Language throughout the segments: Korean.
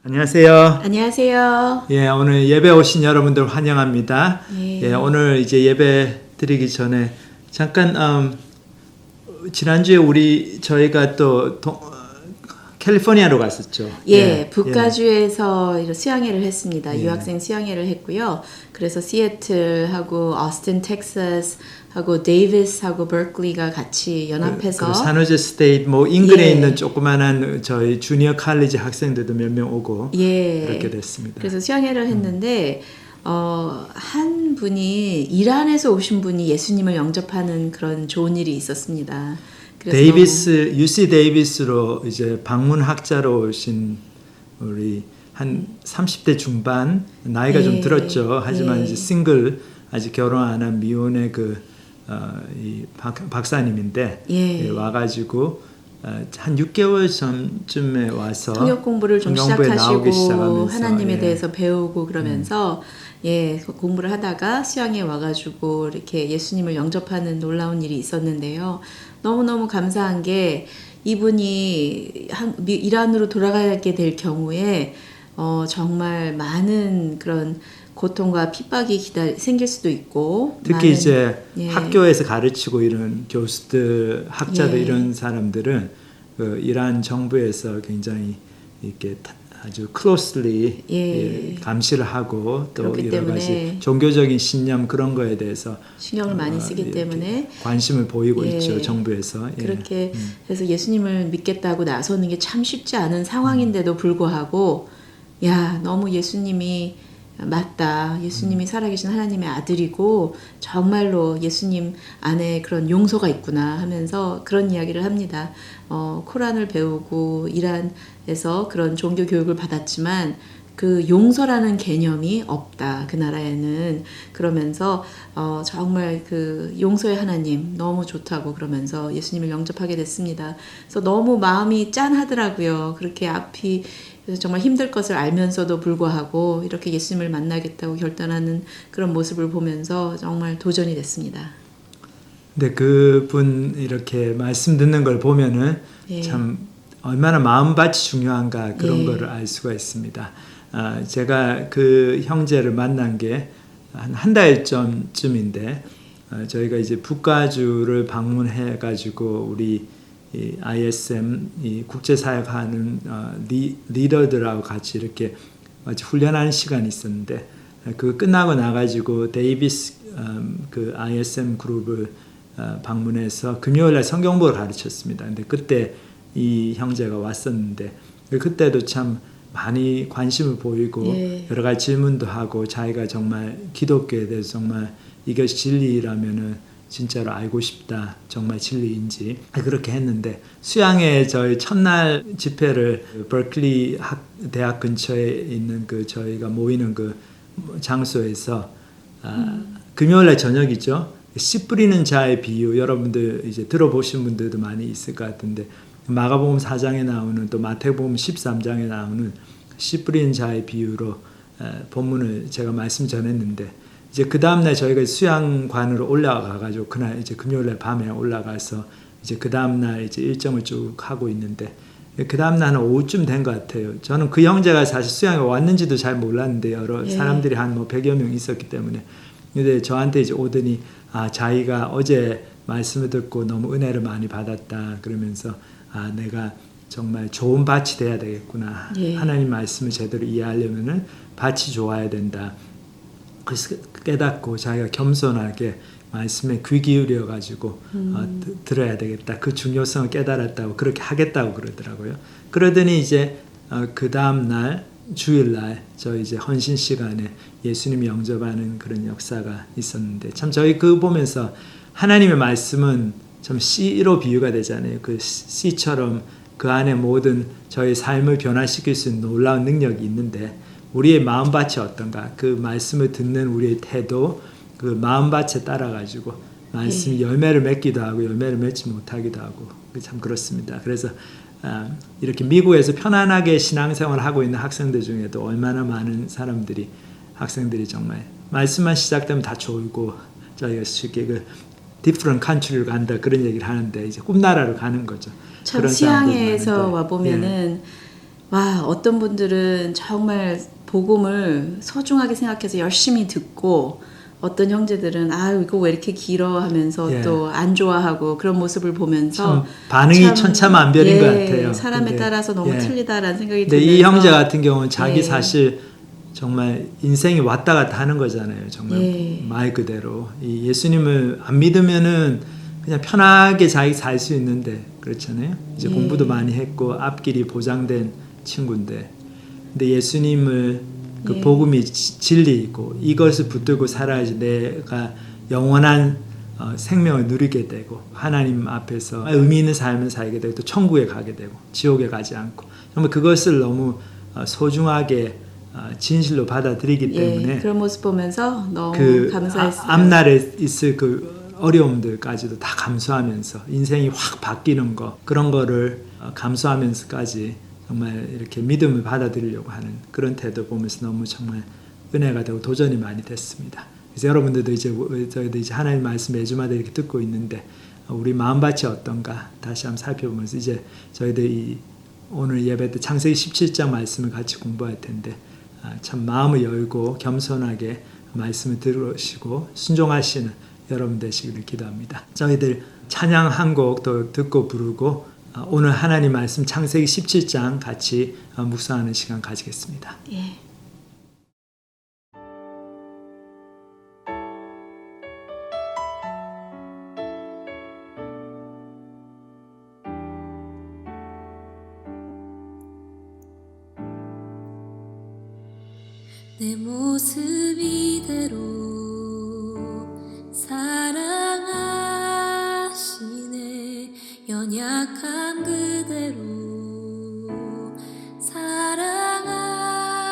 안녕하세요. 안녕하세요. 예, 오늘 예배 오신 여러분들 환영합니다. 예. 예, 오늘 이제 예배 드리기 전에 잠깐 지난주에 저희가 또 캘리포니아로 갔었죠. 예, 북가주에서 수양회를 했습니다. 예. 유학생 수양회를 했고요. 그래서 시애틀하고 어스틴, 텍사스하고 데이비스하고 버클리가 같이 연합해서 그리고 산호제 스테이트 뭐 인근에 예. 있는 조그만한 저희 주니어 칼리지 학생들도 몇 명 오고 예. 그렇게 됐습니다. 그래서 수양회를 했는데 한 분이 이란에서 오신 분이 예수님을 영접하는 그런 좋은 일이 있었습니다. 그래서 UC 데이비스로 이제 방문학자로 오신 우리 한 30대 중반 나이가 좀 예. 들었죠. 하지만 예. 이제 싱글 아직 결혼 안 한 미혼의 이 박사님인데 예. 와가지고 한 6개월 전쯤에 와서 통역 공부를 좀 성경부에 나오기 시작하시고 시작하면서, 하나님에 예. 대해서 배우고 그러면서 공부를 하다가 수양에 와가지고 이렇게 예수님을 영접하는 놀라운 일이 있었는데요. 너무너무 감사한 게 이분이 이란으로 돌아가게 될 경우에 정말 많은 그런 고통과 핍박이 생길 수도 있고 특히 이제 예. 학교에서 가르치고 이런 교수들, 학자들 예. 이런 사람들은 그 이란 정부에서 굉장히 이렇게 아주 closely 예. 감시를 하고 또 그렇기 여러 때문에 가지 종교적인 신념 그런 거에 대해서 신경을 많이 쓰기 이렇게 때문에 관심을 보이고 예. 있죠, 정부에서. 예. 그렇게 해서 예수님을 믿겠다고 나서는 게 참 쉽지 않은 상황인데도 불구하고 너무 예수님이 맞다. 예수님이 살아계신 하나님의 아들이고 정말로 예수님 안에 그런 용서가 있구나 하면서 그런 이야기를 합니다. 코란을 배우고 이란에서 그런 종교 교육을 받았지만 그 용서라는 개념이 없다. 그 나라에는. 그러면서 정말 그 용서의 하나님 너무 좋다고 그러면서 예수님을 영접하게 됐습니다. 그래서 너무 마음이 짠하더라고요. 그렇게 앞이 그래서 정말 힘들 것을 알면서도 불구하고 이렇게 예수님을 만나겠다고 결단하는 그런 모습을 보면서 정말 도전이 됐습니다. 근데 그분 이렇게 말씀 듣는 걸 보면은 예. 참 얼마나 마음밭이 중요한가 그런 예. 거를 알 수가 있습니다. 제가 그 형제를 만난 게 한 달 전쯤인데 저희가 이제 북가주를 방문해 가지고 우리 이 ISM 이 국제사역하는 리더들하고 같이 이렇게 훈련하는 시간이 있었는데 그 끝나고 나가지고 데이비스 그 ISM 그룹을 방문해서 금요일날 성경부를 가르쳤습니다. 근데 그때 이 형제가 왔었는데 그때도 참 많이 관심을 보이고 예. 여러 가지 질문도 하고 자기가 정말 기독교에 대해서 정말 이것이 진리라면은 진짜로 알고 싶다. 정말 진리인지 그렇게 했는데 수양회 저희 첫날 집회를 버클리 대학 근처에 있는 그 저희가 모이는 그 장소에서 금요일날 저녁이죠. 씨 뿌리는 자의 비유 여러분들 이제 들어보신 분들도 많이 있을 것 같은데 마가복음 4장에 나오는 또 마태복음 13장에 나오는 씨 뿌리는 자의 비유로 본문을 제가 말씀 전했는데 이제 그 다음날 저희가 수양관으로 올라가가지고 그날 이제 금요일날 밤에 올라가서 이제 그 다음날 이제 일정을 쭉 하고 있는데 그 다음날 한 오후쯤 된 것 같아요. 저는 그 형제가 사실 수양에 왔는지도 잘 몰랐는데 여러 사람들이 한 뭐 100여 명 있었기 때문에 근데 저한테 이제 오더니 자기가 어제 말씀을 듣고 너무 은혜를 많이 받았다 그러면서 내가 정말 좋은 밭이 돼야 되겠구나. 예. 하나님 말씀을 제대로 이해하려면은 밭이 좋아야 된다. 그래서 깨닫고 자기가 겸손하게 말씀에 귀 기울여 가지고 들어야 되겠다. 그 중요성을 깨달았다고 그렇게 하겠다고 그러더라고요. 그러더니 이제 그 다음 날 주일날 저 이제 헌신 시간에 예수님 영접하는 그런 역사가 있었는데 참 저희 그 보면서 하나님의 말씀은 참 씨로 비유가 되잖아요. 그 씨처럼 그 안에 모든 저희 삶을 변화시킬 수 있는 놀라운 능력이 있는데 우리의 마음밭이 어떤가? 그 말씀을 듣는 우리의 태도, 그 마음밭에 따라가지고 말씀 열매를 맺기도 하고 열매를 맺지 못하기도 하고 참 그렇습니다. 그래서 이렇게 미국에서 편안하게 신앙생활을 하고 있는 학생들 중에도 얼마나 많은 학생들이 정말 말씀만 시작되면 다 졸고 저희가 쉽게 그 different country로 간다 그런 얘기를 하는데 이제 꿈나라로 가는 거죠. 참 그런 수양회에서 사람들이 와 보면은 와, 어떤 분들은 정말 복음을 소중하게 생각해서 열심히 듣고 어떤 형제들은 아 이거 왜 이렇게 길어 하면서 예. 또 안 좋아하고 그런 모습을 보면서 참 반응이 참, 천차만별인 것 같아요. 사람에 근데, 따라서 너무 예. 틀리다라는 생각이 근데 들면서 이 형제 같은 경우는 자기 예. 사실 정말 인생이 왔다 갔다 하는 거잖아요. 정말 예. 말 그대로 이 예수님을 안 믿으면은 그냥 편하게 자기 살 수 있는데 그렇잖아요. 이제 예. 공부도 많이 했고 앞길이 보장된 친구인데, 근데 예수님을 그 예. 복음이 진리이고 이것을 붙들고 살아야지 내가 영원한 생명을 누리게 되고 하나님 앞에서 의미 있는 삶을 살게 되고 또 천국에 가게 되고 지옥에 가지 않고 정말 그것을 너무 소중하게 진실로 받아들이기 때문에 그런 모습 보면서 너무 그 감사했어요. 앞날에 있을 그 어려움들까지도 다 감수하면서 인생이 확 바뀌는 거 그런 거를 감수하면서까지 정말 이렇게 믿음을 받아들이려고 하는 그런 태도 보면서 너무 정말 은혜가 되고 도전이 많이 됐습니다. 그래서 여러분들도 이제 저희도 이제 하나님 말씀 매주마다 이렇게 듣고 있는데 우리 마음밭이 어떤가 다시 한번 살펴보면서 이제 저희들 오늘 예배 때 창세기 17장 말씀을 같이 공부할 텐데 참 마음을 열고 겸손하게 말씀을 들으시고 순종하시는 여러분 되시기를 기도합니다. 저희들 찬양 한 곡 또 듣고 부르고 오늘 하나님 말씀 창세기 17장 같이 묵상하는 시간 가지겠습니다. 예. 내 모습 이대로 사랑하시네 연약함 그대로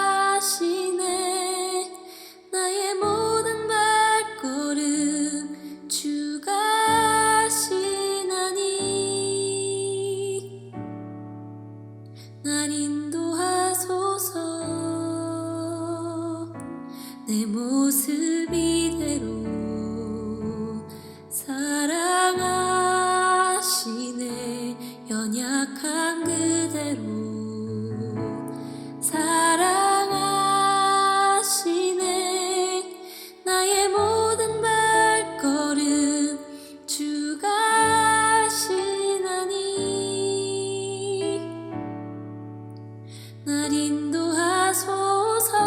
사랑하시네 나의 모든 발걸음 주가 하시나니 날 인도하소서 내 모습 이대로 사랑하시네 연약한 그대로 사랑하시네 나의 모든 발걸음 주가 하시나니 날 인도하소서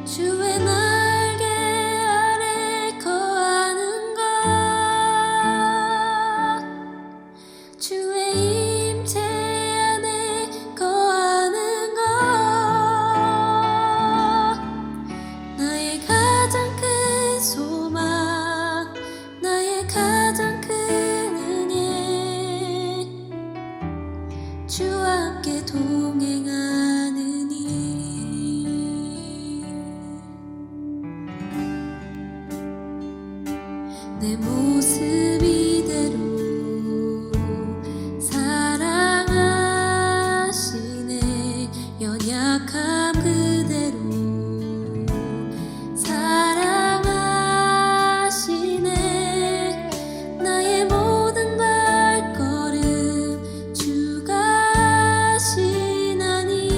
주의 날개 아래 거하는 것 주의 임재 안에 거하는 것 나의 가장 큰 소망 나의 가장 큰 은혜 주와 함께 동행하느니 내 모습 이대로 사랑하시네 연약함 그대로 사랑하시네 나의 모든 발걸음 주가 하시나니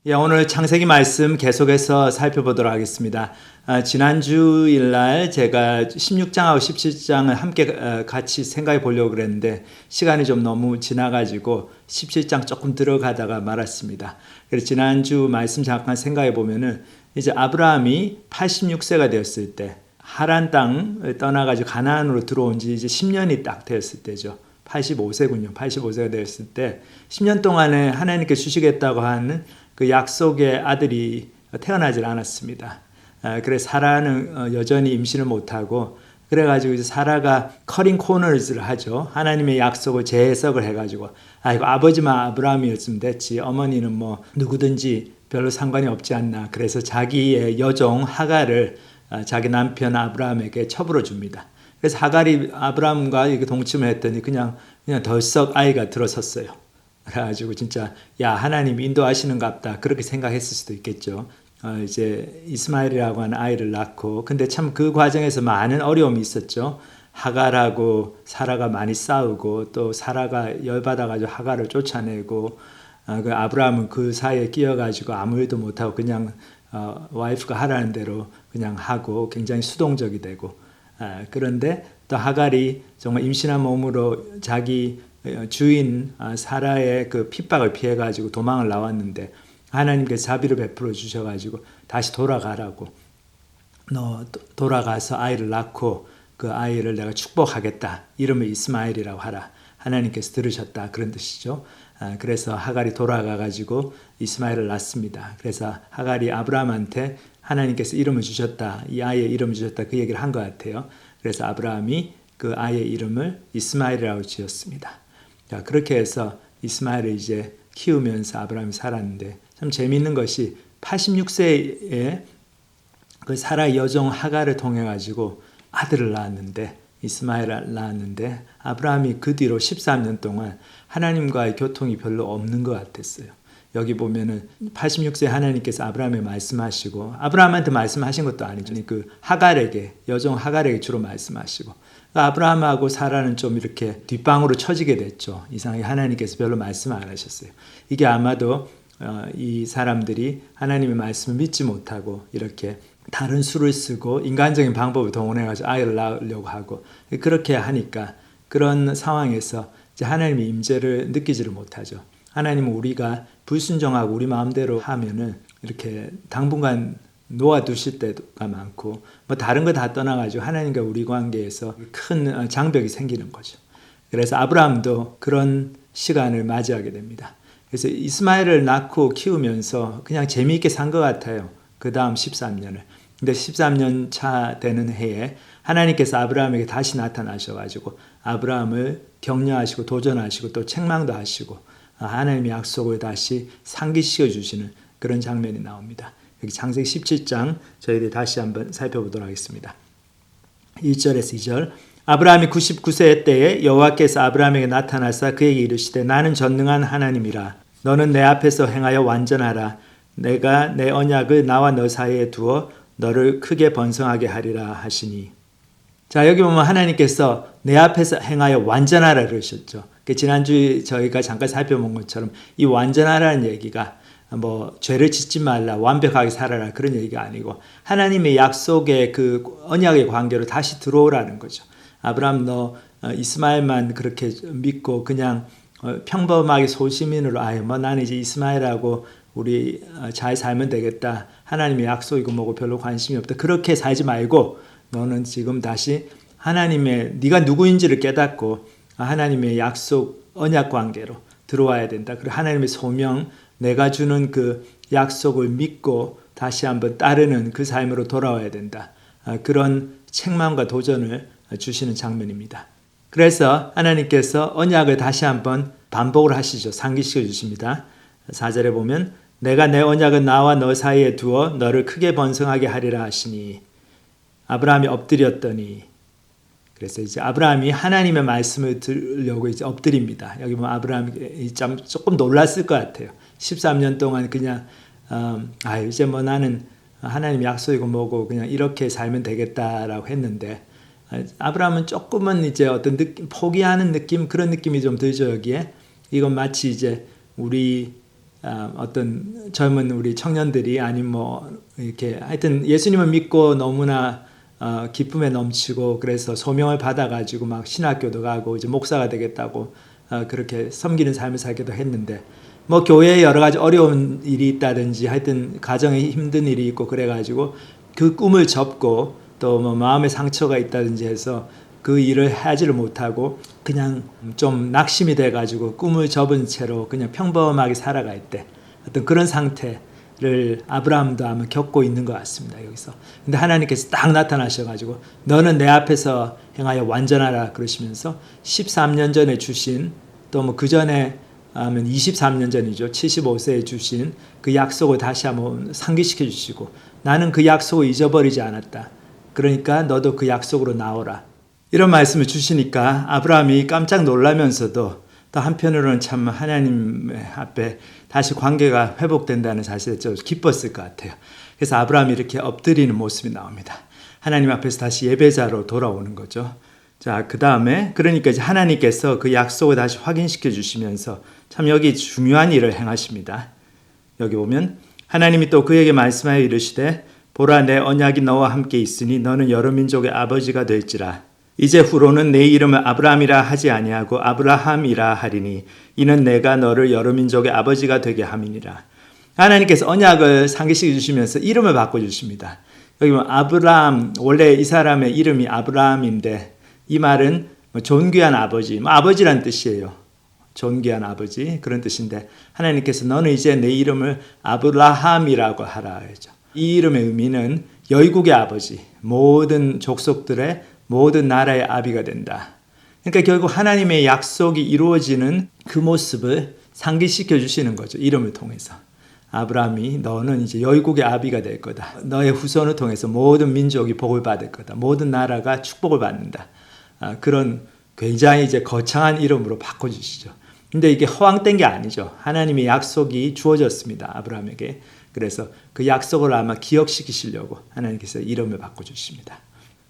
예, 오늘 창세기 말씀 계속해서 살펴보도록 하겠습니다. 지난 주일날 제가 16장하고 17장을 함께 같이 생각해 보려고 그랬는데 시간이 좀 너무 지나가지고 17장 조금 들어가다가 말았습니다. 그래서 지난주 말씀 잠깐 생각해 보면은 이제 아브라함이 86세가 되었을 때 하란 땅을 떠나가지고 가나안으로 들어온 지 이제 10년이 딱 되었을 때죠. 85세군요. 85세가 되었을 때 10년 동안에 하나님께 주시겠다고 하는 그 약속의 아들이 태어나질 않았습니다. 그래서 사라는 여전히 임신을 못하고 그래가지고 이제 사라가 커링 코너즈를 하죠. 하나님의 약속을 재해석을 해가지고 이거 아버지만 아브라함이었으면 됐지 어머니는 뭐 누구든지 별로 상관이 없지 않나. 그래서 자기의 여종 하갈을 자기 남편 아브라함에게 처부러 줍니다. 그래서 하갈이 아브라함과 이렇게 동침을 했더니 그냥 덜썩 아이가 들어섰어요. 그래가지고 진짜 야 하나님 인도하시는갑다 그렇게 생각했을 수도 있겠죠. 이제 이스마엘이라고 하는 아이를 낳고 근데 참 그 과정에서 많은 어려움이 있었죠. 하갈하고 사라가 많이 싸우고 또 사라가 열받아가지고 하갈을 쫓아내고 그 아브라함은 그 사이에 끼어가지고 아무 일도 못하고 그냥 와이프가 하라는 대로 그냥 하고 굉장히 수동적이 되고 그런데 또 하갈이 정말 임신한 몸으로 자기 주인 사라의 그 핍박을 피해가지고 도망을 나왔는데 하나님께서 자비를 베풀어 주셔가지고 다시 돌아가라고 너 돌아가서 아이를 낳고 그 아이를 내가 축복하겠다 이름을 이스마엘이라고 하라 하나님께서 들으셨다 그런 뜻이죠. 그래서 하갈이 돌아가가지고 이스마엘을 낳습니다. 그래서 하갈이 아브라함한테 하나님께서 이름을 주셨다 이 아이의 이름을 주셨다 그 얘기를 한 것 같아요. 그래서 아브라함이 그 아이의 이름을 이스마엘이라고 지었습니다. 자, 그렇게 해서 이스마엘을 이제 키우면서 아브라함이 살았는데 참 재미있는 것이 86세에 그 사라 여종 하갈을 통해 가지고 아들을 낳았는데 이스마엘을 낳았는데 아브라함이 그 뒤로 13년 동안 하나님과의 교통이 별로 없는 것 같았어요. 여기 보면은 86세 하나님께서 아브라함에 말씀하시고 아브라함한테 말씀하신 것도 아니죠. 그 하갈에게 여종 하갈에게 주로 말씀하시고 아브라함하고 사라는 좀 이렇게 뒷방으로 처지게 됐죠. 이상하게 하나님께서 별로 말씀 안 하셨어요. 이게 아마도 이 사람들이 하나님의 말씀을 믿지 못하고 이렇게 다른 수를 쓰고 인간적인 방법을 동원해가지고 아이를 낳으려고 하고 그렇게 하니까 그런 상황에서 이제 하나님의 임재를 느끼지를 못하죠. 하나님은 우리가 불순종하고 우리 마음대로 하면은 이렇게 당분간 놓아두실 때가 많고 뭐 다른 거 다 떠나가지고 하나님과 우리 관계에서 큰 장벽이 생기는 거죠. 그래서 아브라함도 그런 시간을 맞이하게 됩니다. 그래서 이스마엘을 낳고 키우면서 그냥 재미있게 산 것 같아요. 그 다음 13년을. 근데 13년 차 되는 해에 하나님께서 아브라함에게 다시 나타나셔가지고 아브라함을 격려하시고 도전하시고 또 책망도 하시고 하나님의 약속을 다시 상기시켜 주시는 그런 장면이 나옵니다. 여기 창세기 17장 저희들이 다시 한번 살펴보도록 하겠습니다. 1절에서 2절 아브라함이 99세의 때에 여호와께서 아브라함에게 나타나사 그에게 이르시되 나는 전능한 하나님이라 너는 내 앞에서 행하여 완전하라 내가 내 언약을 나와 너 사이에 두어 너를 크게 번성하게 하리라 하시니 자 여기 보면 하나님께서 내 앞에서 행하여 완전하라 그러셨죠. 지난주에 저희가 잠깐 살펴본 것처럼 이 완전하라는 얘기가 뭐 죄를 짓지 말라 완벽하게 살아라 그런 얘기가 아니고 하나님의 약속의 그 언약의 관계로 다시 들어오라는 거죠. 아브라함 너 이스마엘만 그렇게 믿고 그냥 평범하게 소시민으로 뭐 나는 이제 이스마엘하고 우리 잘 살면 되겠다 하나님의 약속이고 뭐고 별로 관심이 없다 그렇게 살지 말고 너는 지금 다시 하나님의 네가 누구인지를 깨닫고 하나님의 약속 언약 관계로 들어와야 된다. 그리고 하나님의 소명 내가 주는 그 약속을 믿고 다시 한번 따르는 그 삶으로 돌아와야 된다. 그런 책망과 도전을 주시는 장면입니다. 그래서 하나님께서 언약을 다시 한번 반복을 하시죠. 상기시켜 주십니다. 4절에 보면 내가 내 언약은 나와 너 사이에 두어 너를 크게 번성하게 하리라 하시니 아브라함이 엎드렸더니 그래서 이제 아브라함이 하나님의 말씀을 들으려고 이제 엎드립니다. 여기 보면 아브라함이 조금 놀랐을 것 같아요. 13년 동안 그냥 이제 뭐 나는 하나님 약속이고 뭐고 그냥 이렇게 살면 되겠다라고 했는데 아브라함은 조금은 이제 어떤 느낌, 포기하는 느낌 그런 느낌이 좀 들죠. 여기에 이건 마치 이제 우리 어떤 젊은 우리 청년들이 아니면 뭐 이렇게 하여튼 예수님을 믿고 너무나 기쁨에 넘치고 그래서 소명을 받아가지고 막 신학교도 가고 이제 목사가 되겠다고 그렇게 섬기는 삶을 살기도 했는데 뭐 교회에 여러 가지 어려운 일이 있다든지 하여튼 가정에 힘든 일이 있고 그래가지고 그 꿈을 접고 또 뭐 마음의 상처가 있다든지 해서 그 일을 하지를 못하고 그냥 좀 낙심이 돼가지고 꿈을 접은 채로 그냥 평범하게 살아갈 때 어떤 그런 상태를 아브라함도 아마 겪고 있는 것 같습니다. 여기서. 근데 하나님께서 딱 나타나셔가지고 너는 내 앞에서 행하여 완전하라 그러시면서 13년 전에 주신 또 뭐 그 전에 하면 23년 전이죠. 75세에 주신 그 약속을 다시 한번 상기시켜 주시고 나는 그 약속을 잊어버리지 않았다. 그러니까 너도 그 약속으로 나오라. 이런 말씀을 주시니까 아브라함이 깜짝 놀라면서도 또 한편으로는 참 하나님 앞에 다시 관계가 회복된다는 사실에 좀 기뻤을 것 같아요. 그래서 아브라함이 이렇게 엎드리는 모습이 나옵니다. 하나님 앞에서 다시 예배자로 돌아오는 거죠. 자, 그 다음에 그러니까 이제 하나님께서 그 약속을 다시 확인시켜 주시면서 참 여기 중요한 일을 행하십니다. 여기 보면 하나님이 또 그에게 말씀하여 이르시되 보라 내 언약이 너와 함께 있으니 너는 여러 민족의 아버지가 될지라. 이제 후로는 내 이름을 아브라함이라 하지 아니하고 아브라함이라 하리니 이는 내가 너를 여러 민족의 아버지가 되게 함이니라. 하나님께서 언약을 상기시켜 주시면서 이름을 바꿔주십니다. 여기 보면 아브라함, 원래 이 사람의 이름이 아브라함인데 이 말은 존귀한 아버지, 아버지란 뜻이에요. 존귀한 아버지 그런 뜻인데 하나님께서 너는 이제 내 이름을 아브라함이라고 하라 하죠. 이 이름의 의미는 열국의 아버지, 모든 족속들의 모든 나라의 아비가 된다. 그러니까 결국 하나님의 약속이 이루어지는 그 모습을 상기시켜 주시는 거죠. 이름을 통해서. 아브라함이 너는 이제 열국의 아비가 될 거다. 너의 후손을 통해서 모든 민족이 복을 받을 거다. 모든 나라가 축복을 받는다. 그런 굉장히 이제 거창한 이름으로 바꿔주시죠. 근데 이게 허황된 게 아니죠. 하나님의 약속이 주어졌습니다. 아브라함에게. 그래서 그 약속을 아마 기억시키시려고 하나님께서 이름을 바꿔주십니다.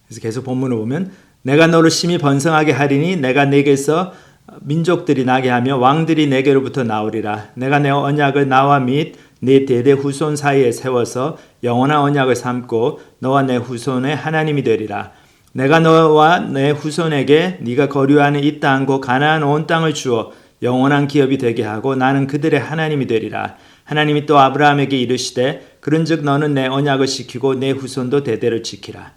그래서 계속 본문을 보면 내가 너를 심히 번성하게 하리니 내가 내게서 민족들이 나게 하며 왕들이 내게로부터 나오리라. 내가 내 언약을 나와 및 네 대대 후손 사이에 세워서 영원한 언약을 삼고 너와 내 후손의 하나님이 되리라. 내가 너와 내 후손에게 네가 거류하는 이 땅과 가나안 온 땅을 주어 영원한 기업이 되게 하고 나는 그들의 하나님이 되리라. 하나님이 또 아브라함에게 이르시되 그런즉 너는 내 언약을 지키고 내 후손도 대대를 지키라.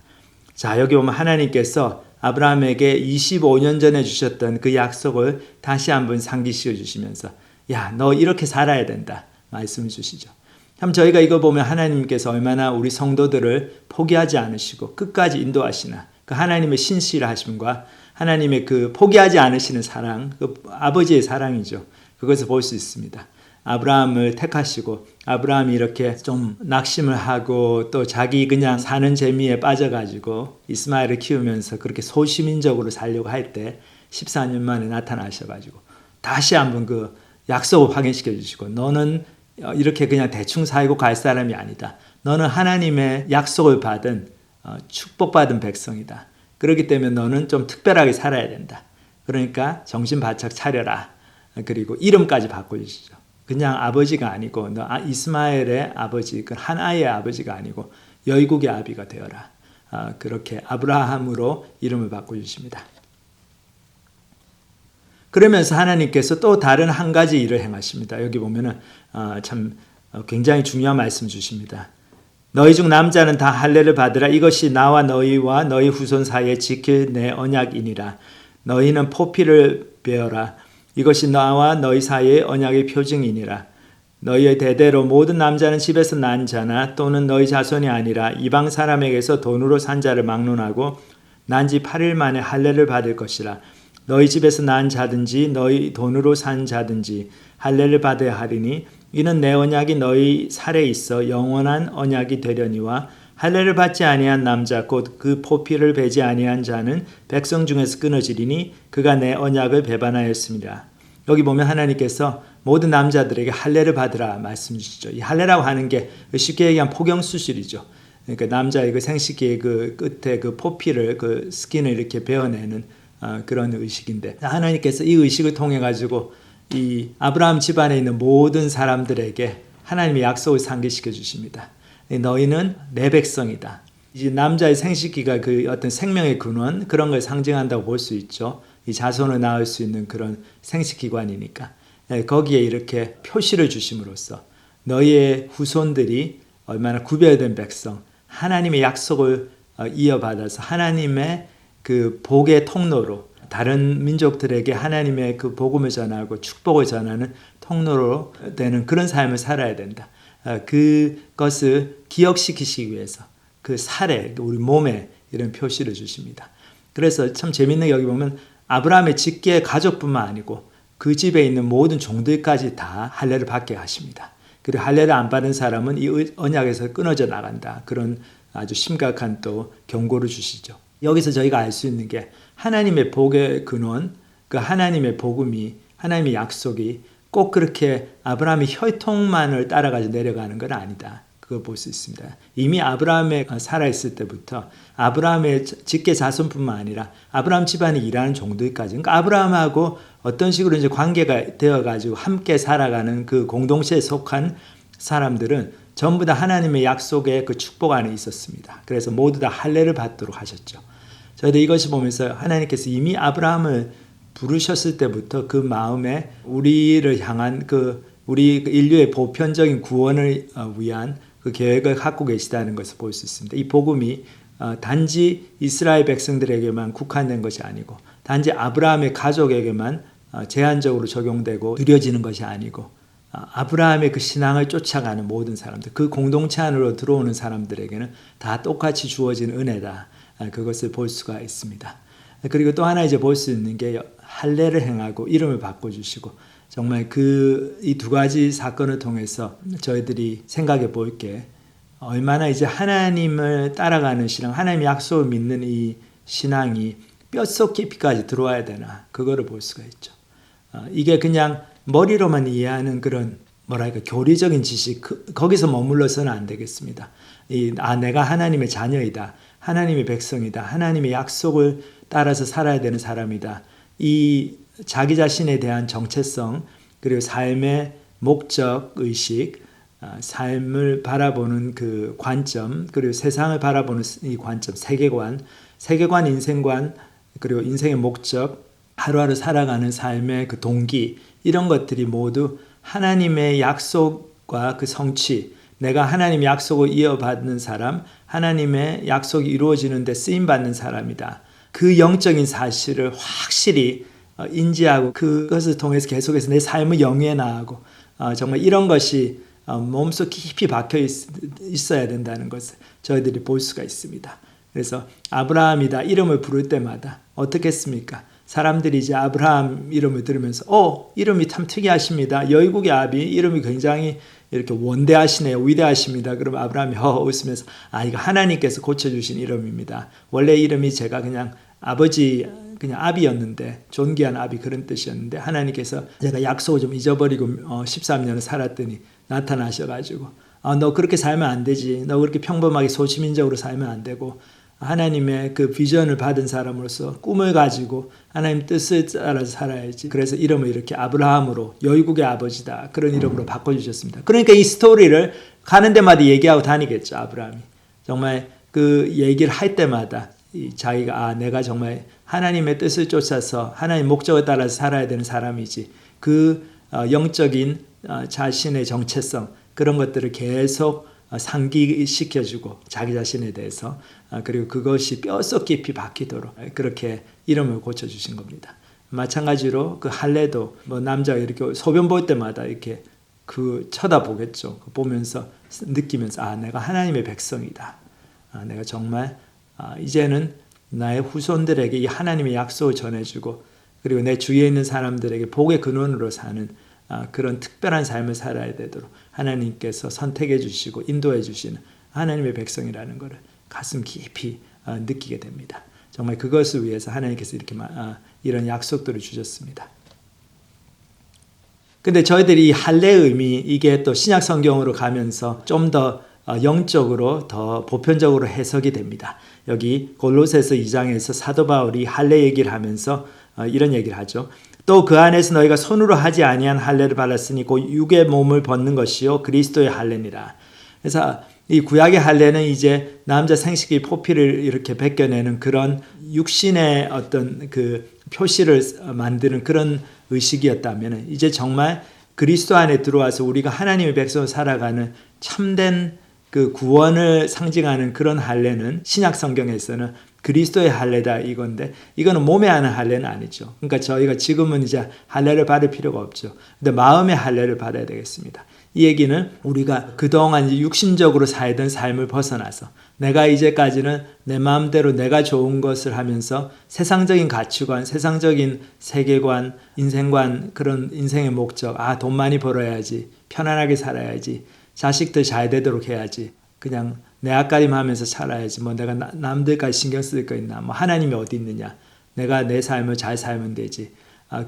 자, 여기 보면 하나님께서 아브라함에게 25년 전에 주셨던 그 약속을 다시 한번 상기시켜 주시면서 야, 너 이렇게 살아야 된다 말씀을 주시죠. 참 저희가 이거 보면 하나님께서 얼마나 우리 성도들을 포기하지 않으시고 끝까지 인도하시나 그 하나님의 신실하심과 하나님의 그 포기하지 않으시는 사랑, 그 아버지의 사랑이죠. 그것을 볼 수 있습니다. 아브라함을 택하시고 아브라함이 이렇게 좀 낙심을 하고 또 자기 그냥 사는 재미에 빠져가지고 이스마엘을 키우면서 그렇게 소시민적으로 살려고 할 때 14년 만에 나타나셔가지고 다시 한번 그 약속을 확인시켜 주시고 너는 이렇게 그냥 대충 살고 갈 사람이 아니다. 너는 하나님의 약속을 받은 축복받은 백성이다. 그렇기 때문에 너는 좀 특별하게 살아야 된다. 그러니까 정신 바짝 차려라. 그리고 이름까지 바꿔주시죠. 그냥 아버지가 아니고 너 이스마엘의 아버지, 그 한 아이의 아버지가 아니고 열국의 아비가 되어라. 그렇게 아브라함으로 이름을 바꿔주십니다. 그러면서 하나님께서 또 다른 한 가지 일을 행하십니다. 여기 보면은 참 굉장히 중요한 말씀 주십니다. 너희 중 남자는 다 할례를 받으라. 이것이 나와 너희와 너희 후손 사이에 지킬 내 언약이니라. 너희는 포피를 베어라. 이것이 나와 너희 사이의 언약의 표징이니라. 너희의 대대로 모든 남자는 집에서 난 자나 또는 너희 자손이 아니라 이방 사람에게서 돈으로 산 자를 막론하고 난 지 8일 만에 할례를 받을 것이라. 너희 집에서 난 자든지 너희 돈으로 산 자든지 할례를 받아야 하리니 이는 내 언약이 너희 살에 있어 영원한 언약이 되려니와 할례를 받지 아니한 남자 곧 그 포피를 베지 아니한 자는 백성 중에서 끊어지리니 그가 내 언약을 배반하였습니다. 여기 보면 하나님께서 모든 남자들에게 할례를 받으라 말씀 주시죠. 이 할례라고 하는 게 쉽게 얘기하면 포경수술이죠. 그러니까 남자의 그 생식기의 그 끝에 그 포피를 그 스킨을 이렇게 베어내는 그런 의식인데 하나님께서 이 의식을 통해 가지고 이 아브라함 집안에 있는 모든 사람들에게 하나님의 약속을 상기시켜 주십니다. 너희는 내 백성이다. 이제 남자의 생식기가 그 어떤 생명의 근원 그런 걸 상징한다고 볼 수 있죠. 이 자손을 낳을 수 있는 그런 생식기관이니까 거기에 이렇게 표시를 주심으로써 너희의 후손들이 얼마나 구별된 백성, 하나님의 약속을 이어받아서 하나님의 그 복의 통로로 다른 민족들에게 하나님의 그 복음을 전하고 축복을 전하는 통로로 되는 그런 삶을 살아야 된다. 그것을 기억시키시기 위해서 그 살에 우리 몸에 이런 표시를 주십니다. 그래서 참 재밌는 게 여기 보면 아브라함의 직계 가족뿐만 아니고 그 집에 있는 모든 종들까지 다 할례를 받게 하십니다. 그리고 할례를 안 받은 사람은 이 언약에서 끊어져 나간다. 그런 아주 심각한 또 경고를 주시죠. 여기서 저희가 알 수 있는 게 하나님의 복의 근원, 그 하나님의 복음이 하나님의 약속이 꼭 그렇게 아브라함의 혈통만을 따라가지고 내려가는 건 아니다. 그걸 볼 수 있습니다. 이미 아브라함에 살아있을 때부터 아브라함의 직계 자손뿐만 아니라 아브라함 집안에 일하는 종들까지, 그러니까 아브라함하고 어떤 식으로 이제 관계가 되어가지고 함께 살아가는 그 공동체에 속한 사람들은 전부 다 하나님의 약속의 그 축복 안에 있었습니다. 그래서 모두 다 할례를 받도록 하셨죠. 저희도 이것이 보면서 하나님께서 이미 아브라함을 부르셨을 때부터 그 마음에 우리를 향한 우리 인류의 보편적인 구원을 위한 그 계획을 갖고 계시다는 것을 볼 수 있습니다. 이 복음이 단지 이스라엘 백성들에게만 국한된 것이 아니고 단지 아브라함의 가족에게만 제한적으로 적용되고 누려지는 것이 아니고 아브라함의 그 신앙을 쫓아가는 모든 사람들, 그 공동체 안으로 들어오는 사람들에게는 다 똑같이 주어진 은혜다. 그것을 볼 수가 있습니다. 그리고 또 하나 이제 볼 수 있는 게 할례를 행하고 이름을 바꿔주시고 정말 이 두 가지 사건을 통해서 저희들이 생각해 볼 게 얼마나 이제 하나님을 따라가는 신앙, 하나님의 약속을 믿는 이 신앙이 뼛속 깊이까지 들어와야 되나 그거를 볼 수가 있죠. 이게 그냥 머리로만 이해하는 그런 교리적인 지식 거기서 머물러서는 안 되겠습니다. 내가 하나님의 자녀이다. 하나님의 백성이다. 하나님의 약속을 따라서 살아야 되는 사람이다. 이 자기 자신에 대한 정체성 그리고 삶의 목적 의식, 삶을 바라보는 그 관점 그리고 세상을 바라보는 이 관점, 세계관, 인생관 그리고 인생의 목적, 하루하루 살아가는 삶의 그 동기 이런 것들이 모두 하나님의 약속과 그 성취, 내가 하나님의 약속을 이어받는 사람, 하나님의 약속이 이루어지는 데 쓰임받는 사람이다. 그 영적인 사실을 확실히 인지하고 그것을 통해서 계속해서 내 삶을 영위해 나가고 정말 이런 것이 몸속 깊이 박혀 있어야 된다는 것을 저희들이 볼 수가 있습니다. 그래서 아브라함이다 이름을 부를 때마다 어떻겠습니까? 사람들이 이제 아브라함 이름을 들으면서 이름이 참 특이하십니다. 열국의 아비 이름이 굉장히 이렇게 원대하시네요. 위대하십니다. 그러면 아브라함이 웃으면서 이거 하나님께서 고쳐주신 이름입니다. 원래 이름이 제가 그냥 그냥 아비였는데 존귀한 아비 그런 뜻이었는데 하나님께서 제가 약속을 좀 잊어버리고 13년을 살았더니 나타나셔가지고 너 그렇게 살면 안 되지. 너 그렇게 평범하게 소시민적으로 살면 안 되고 하나님의 그 비전을 받은 사람으로서 꿈을 가지고 하나님 뜻을 따라서 살아야지. 그래서 이름을 이렇게 아브라함으로 열국의 아버지다. 그런 이름으로 바꿔주셨습니다. 그러니까 이 스토리를 가는 데마다 얘기하고 다니겠죠. 아브라함이. 정말 그 얘기를 할 때마다 자기가 내가 정말 하나님의 뜻을 쫓아서 하나님의 목적을 따라서 살아야 되는 사람이지. 그 영적인 자신의 정체성 그런 것들을 계속 상기시켜주고 자기 자신에 대해서 그리고 그것이 뼛속 깊이 박히도록 그렇게 이름을 고쳐주신 겁니다. 마찬가지로 그 할례도 남자가 이렇게 소변 볼 때마다 이렇게 쳐다보겠죠. 보면서 느끼면서 내가 하나님의 백성이다. 내가 정말 이제는 나의 후손들에게 이 하나님의 약속을 전해주고 그리고 내 주위에 있는 사람들에게 복의 근원으로 사는 그런 특별한 삶을 살아야 되도록 하나님께서 선택해 주시고 인도해 주시는 하나님의 백성이라는 것을 가슴 깊이 느끼게 됩니다. 정말 그것을 위해서 하나님께서 이렇게 이런 약속들을 주셨습니다. 근데 저희들이 이 할례의 의미 이게 또 신약 성경으로 가면서 좀 더 영적으로 더 보편적으로 해석이 됩니다. 여기 골로새서 2장에서 사도 바울이 할례 얘기를 하면서 이런 얘기를 하죠. 또 그 안에서 너희가 손으로 하지 아니한 할례를 받았으니 곧 육의 몸을 벗는 것이요 그리스도의 할례니라. 그래서 이 구약의 할례는 이제 남자 생식기 포피를 이렇게 벗겨내는 그런 육신의 어떤 그 표시를 만드는 그런 의식이었다면 이제 정말 그리스도 안에 들어와서 우리가 하나님의 백성으로 살아가는 참된 그 구원을 상징하는 그런 할례는 신약 성경에서는 그리스도의 할례다 이건데 이거는 몸에 하는 할례는 아니죠. 그러니까 저희가 지금은 이제 할례를 받을 필요가 없죠. 근데 마음의 할례를 받아야 되겠습니다. 이 얘기는 우리가 그동안 육신적으로 살던 삶을 벗어나서 내가 이제까지는 내 마음대로 내가 좋은 것을 하면서 세상적인 가치관, 세상적인 세계관, 인생관, 그런 인생의 목적, 돈 많이 벌어야지, 편안하게 살아야지, 자식들 잘 되도록 해야지, 그냥 내 앞가림 하면서 살아야지, 뭐 내가 남들까지 신경 쓸 거 있나, 뭐 하나님이 어디 있느냐, 내가 내 삶을 잘 살면 되지.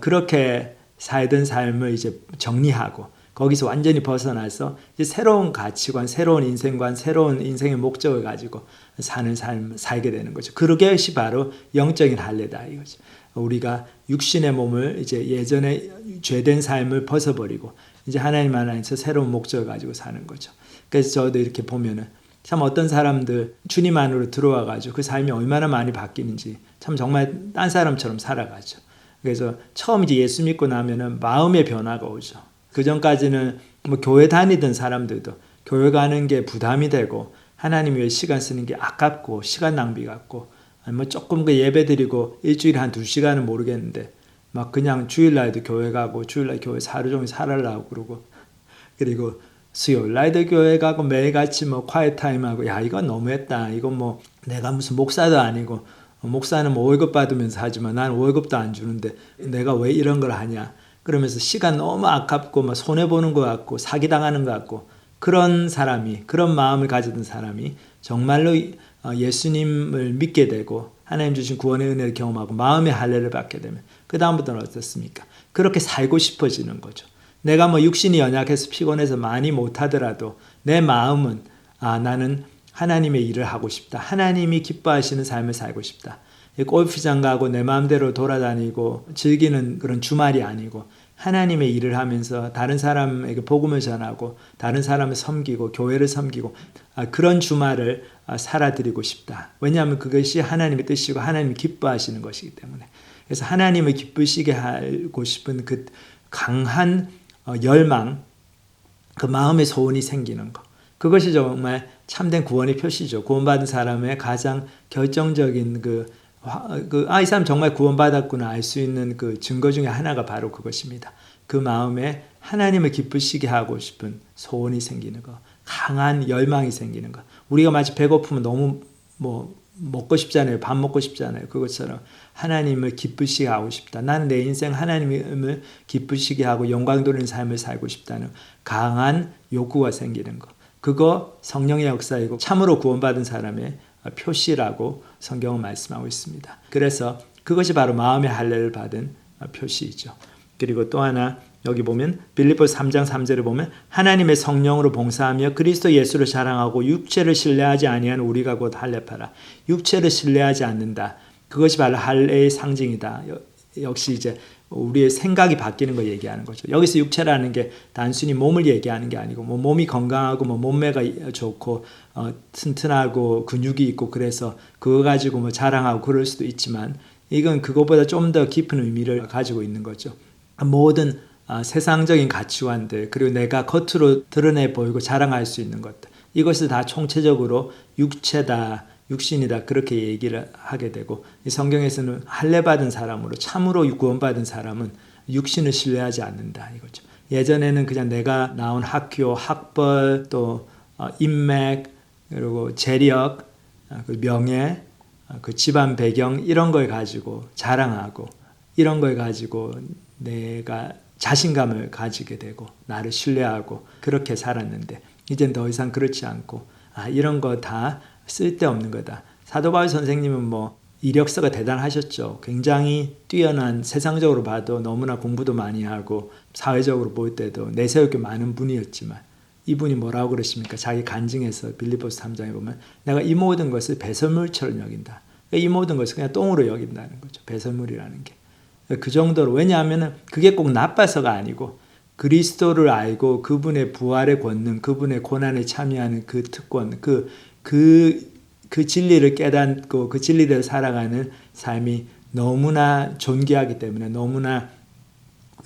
그렇게 살던 삶을 이제 정리하고 거기서 완전히 벗어나서 이제 새로운 가치관, 새로운 인생관, 새로운 인생의 목적을 가지고 사는 삶 살게 되는 거죠. 그것이 바로 영적인 할례다 이거죠. 우리가 육신의 몸을 이제 예전에 죄된 삶을 벗어버리고 이제 하나님 안에서 새로운 목적을 가지고 사는 거죠. 그래서 저도 이렇게 보면은 참 어떤 사람들 주님 안으로 들어와 가지고 그 삶이 얼마나 많이 바뀌는지 참 정말 딴 사람처럼 살아가죠. 그래서 처음 이제 예수 믿고 나면은 마음의 변화가 오죠. 그 전까지는 뭐 교회 다니던 사람들도 교회 가는 게 부담이 되고 하나님 위해 시간 쓰는 게 아깝고 시간 낭비 같고 뭐 조금 그 예배 드리고 일주일에 한 2시간은 모르겠는데 막 그냥 주일날도 교회 가고 주일날 교회 하루 종일 살으려고 그러고 그리고 수요일 날도 교회 가고 매일같이 뭐 콰이트 타임하고 야 이건 너무했다. 이건 뭐 내가 무슨 목사도 아니고 목사는 뭐 월급 받으면서 하지만 난 월급도 안 주는데 내가 왜 이런 걸 하냐. 그러면서 시간 너무 아깝고 막 손해보는 것 같고 사기당하는 것 같고 그런 사람이 그런 마음을 가지던 사람이 정말로 예수님을 믿게 되고 하나님 주신 구원의 은혜를 경험하고 마음의 할례를 받게 되면 그 다음부터는 어떻습니까? 그렇게 살고 싶어지는 거죠. 내가 뭐 육신이 연약해서 피곤해서 많이 못하더라도 내 마음은 나는 하나님의 일을 하고 싶다. 하나님이 기뻐하시는 삶을 살고 싶다. 골프장 가고 내 마음대로 돌아다니고 즐기는 그런 주말이 아니고 하나님의 일을 하면서 다른 사람에게 복음을 전하고 다른 사람을 섬기고 교회를 섬기고 그런 주말을 살아드리고 싶다. 왜냐하면 그것이 하나님의 뜻이고 하나님이 기뻐하시는 것이기 때문에. 그래서 하나님을 기쁘시게 하고 싶은 그 강한 열망, 그 마음의 소원이 생기는 것. 그것이 정말 참된 구원의 표시죠. 구원받은 사람의 가장 결정적인 이 사람 정말 구원받았구나 알 수 있는 그 증거 중에 하나가 바로 그것입니다. 그 마음에 하나님을 기쁘시게 하고 싶은 소원이 생기는 것, 강한 열망이 생기는 것. 우리가 마치 배고프면 너무 먹고 싶잖아요. 밥 먹고 싶잖아요. 그것처럼 하나님을 기쁘시게 하고 싶다. 나는 내 인생 하나님을 기쁘시게 하고 영광 돌리는 삶을 살고 싶다는 강한 욕구가 생기는 것. 그거 성령의 역사이고 참으로 구원받은 사람의 표시라고 성경은 말씀하고 있습니다. 그래서 그것이 바로 마음의 할례를 받은 표시이죠. 그리고 또 하나 여기 보면 빌립보서 3장 3절을 보면 하나님의 성령으로 봉사하며 그리스도 예수를 자랑하고 육체를 신뢰하지 아니한 우리가 곧 할례파라. 육체를 신뢰하지 않는다. 그것이 바로 할례의 상징이다. 역시 이제 우리의 생각이 바뀌는 걸 얘기하는 거죠. 여기서 육체라는 게 단순히 몸을 얘기하는 게 아니고 뭐 몸이 건강하고 뭐 몸매가 좋고 튼튼하고 근육이 있고 그래서 그거 가지고 뭐 자랑하고 그럴 수도 있지만 이건 그것보다 좀 더 깊은 의미를 가지고 있는 거죠. 모든 세상적인 가치관들 그리고 내가 겉으로 드러내 보이고 자랑할 수 있는 것들 이것을 다 총체적으로 육체다. 육신이다 그렇게 얘기를 하게 되고 이 성경에서는 할례 받은 사람으로 참으로 구원받은 사람은 육신을 신뢰하지 않는다 이거죠. 예전에는 그냥 내가 나온 학교, 학벌, 또 인맥, 그리고 재력, 그 명예, 그 집안 배경 이런 걸 가지고 자랑하고 이런 걸 가지고 내가 자신감을 가지게 되고 나를 신뢰하고 그렇게 살았는데 이젠 더 이상 그렇지 않고 이런 거 다 쓸데없는 거다. 사도 바울 선생님은 뭐 이력서가 대단하셨죠. 굉장히 뛰어난 세상적으로 봐도 너무나 공부도 많이 하고 사회적으로 볼 때도 내세울 게 많은 분이었지만 이분이 뭐라고 그러십니까? 자기 간증에서 빌립보서 3장에 보면 내가 이 모든 것을 배설물처럼 여긴다. 이 모든 것을 그냥 똥으로 여긴다는 거죠. 배설물이라는 게. 그 정도로. 왜냐하면 그게 꼭 나빠서가 아니고 그리스도를 알고 그분의 부활의 권능, 그분의 고난에 참여하는 그 특권, 그 진리를 깨닫고 그 진리를 살아가는 삶이 너무나 존귀하기 때문에 너무나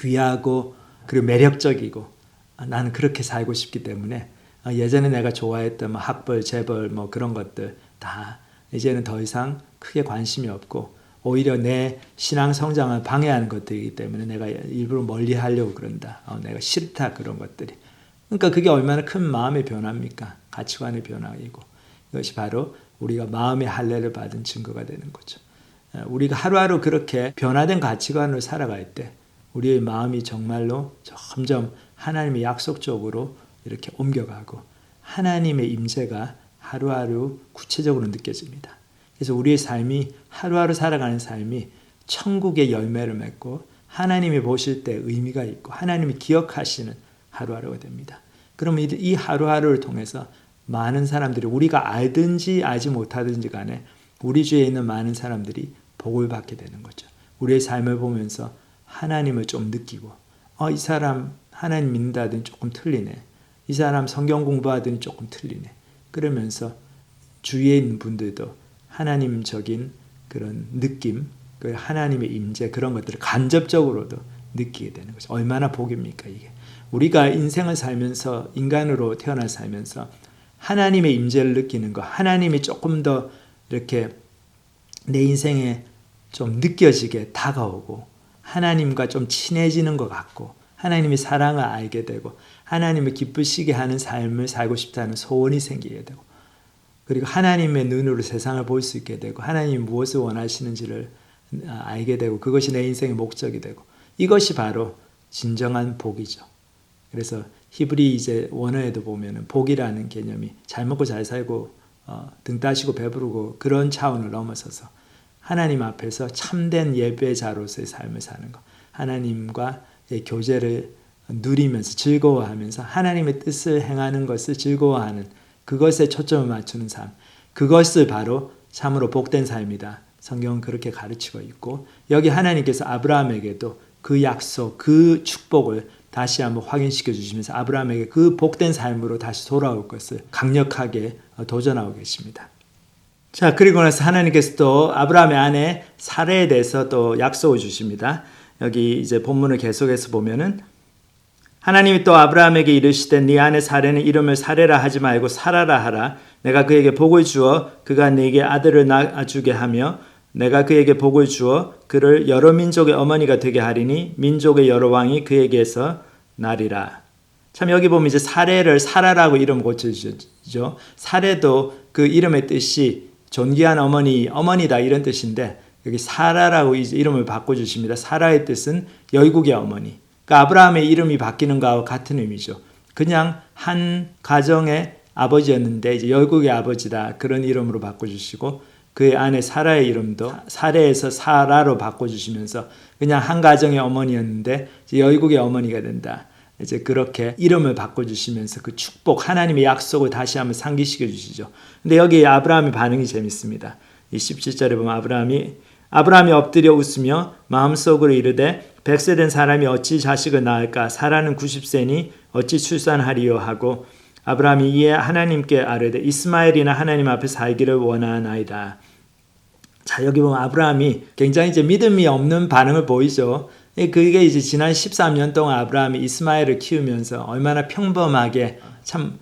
귀하고 그리고 매력적이고 나는 그렇게 살고 싶기 때문에 예전에 내가 좋아했던 뭐 학벌, 재벌 뭐 그런 것들 다 이제는 더 이상 크게 관심이 없고 오히려 내 신앙 성장을 방해하는 것들이기 때문에 내가 일부러 멀리 하려고 그런다. 내가 싫다 그런 것들이. 그러니까 그게 얼마나 큰 마음의 변화입니까? 가치관의 변화이고 이것이 바로 우리가 마음의 할례를 받은 증거가 되는 거죠. 우리가 하루하루 그렇게 변화된 가치관으로 살아갈 때 우리의 마음이 정말로 점점 하나님의 약속 쪽으로 이렇게 옮겨가고 하나님의 임재가 하루하루 구체적으로 느껴집니다. 그래서 우리의 삶이 하루하루 살아가는 삶이 천국의 열매를 맺고 하나님이 보실 때 의미가 있고 하나님이 기억하시는 하루하루가 됩니다. 그러면 이 하루하루를 통해서 많은 사람들이 우리가 알든지 알지 못하든지 간에 우리 주위에 있는 많은 사람들이 복을 받게 되는 거죠. 우리의 삶을 보면서 하나님을 좀 느끼고 이 사람 하나님 믿는다더니 조금 틀리네. 이 사람 성경 공부하더니 조금 틀리네. 그러면서 주위에 있는 분들도 하나님적인 그런 느낌, 그 하나님의 임재 그런 것들을 간접적으로도 느끼게 되는 거죠. 얼마나 복입니까 이게. 우리가 인생을 살면서 인간으로 태어나 살면서 하나님의 임재를 느끼는 거, 하나님이 조금 더 이렇게 내 인생에 좀 느껴지게 다가오고 하나님과 좀 친해지는 것 같고 하나님의 사랑을 알게 되고 하나님을 기쁘시게 하는 삶을 살고 싶다는 소원이 생기게 되고 그리고 하나님의 눈으로 세상을 볼 수 있게 되고 하나님이 무엇을 원하시는지를 알게 되고 그것이 내 인생의 목적이 되고 이것이 바로 진정한 복이죠. 그래서 히브리 이제 원어에도 보면은 복이라는 개념이 잘 먹고 잘 살고 등 따시고 배부르고 그런 차원을 넘어서서 하나님 앞에서 참된 예배자로서의 삶을 사는 것, 하나님과의 교제를 누리면서 즐거워하면서 하나님의 뜻을 행하는 것을 즐거워하는 그것에 초점을 맞추는 삶, 그것을 바로 참으로 복된 삶이다. 성경은 그렇게 가르치고 있고 여기 하나님께서 아브라함에게도 그 약속, 그 축복을 다시 한번 확인시켜 주시면서 아브라함에게 그 복된 삶으로 다시 돌아올 것을 강력하게 도전하고 계십니다. 자, 그리고 나서 하나님께서 또 아브라함의 아내 사레에 대해서 또 약속을 주십니다. 여기 이제 본문을 계속해서 보면은 하나님이 또 아브라함에게 이르시되 네 아내 사레는 이름을 사레라 하지 말고 사라라 하라. 내가 그에게 복을 주어 그가 네게 아들을 낳아주게 하며 내가 그에게 복을 주어 그를 여러 민족의 어머니가 되게 하리니 민족의 여러 왕이 그에게서 나리라. 참 여기 보면 이제 사레를 사라라고 이름 고쳐주죠. 사레도 그 이름의 뜻이 존귀한 어머니다 이런 뜻인데 여기 사라라고 이제 이름을 바꿔주십니다. 사라의 뜻은 열국의 어머니. 그러니까 아브라함의 이름이 바뀌는 거하고 같은 의미죠. 그냥 한 가정의 아버지였는데 이제 열국의 아버지다 그런 이름으로 바꿔주시고 그의 아내 사라의 이름도 사레에서 사라로 바꿔주시면서 그냥 한 가정의 어머니였는데 이제 열국의 어머니가 된다. 이제 그렇게 이름을 바꿔주시면서 그 축복 하나님의 약속을 다시 한번 상기시켜 주시죠. 근데 여기 아브라함의 반응이 재밌습니다. 이 17절에 보면 아브라함이 엎드려 웃으며 마음속으로 이르되 100세 된 사람이 어찌 자식을 낳을까? 사라는 90세니 어찌 출산하리요? 하고 아브라함이 이에 하나님께 아뢰되 이스마엘이나 하나님 앞에 살기를 원하나이다. 자, 여기 보면 아브라함이 굉장히 이제 믿음이 없는 반응을 보이죠. 그게 이제 지난 13년 동안 아브라함이 이스마엘을 키우면서 얼마나 평범하게 참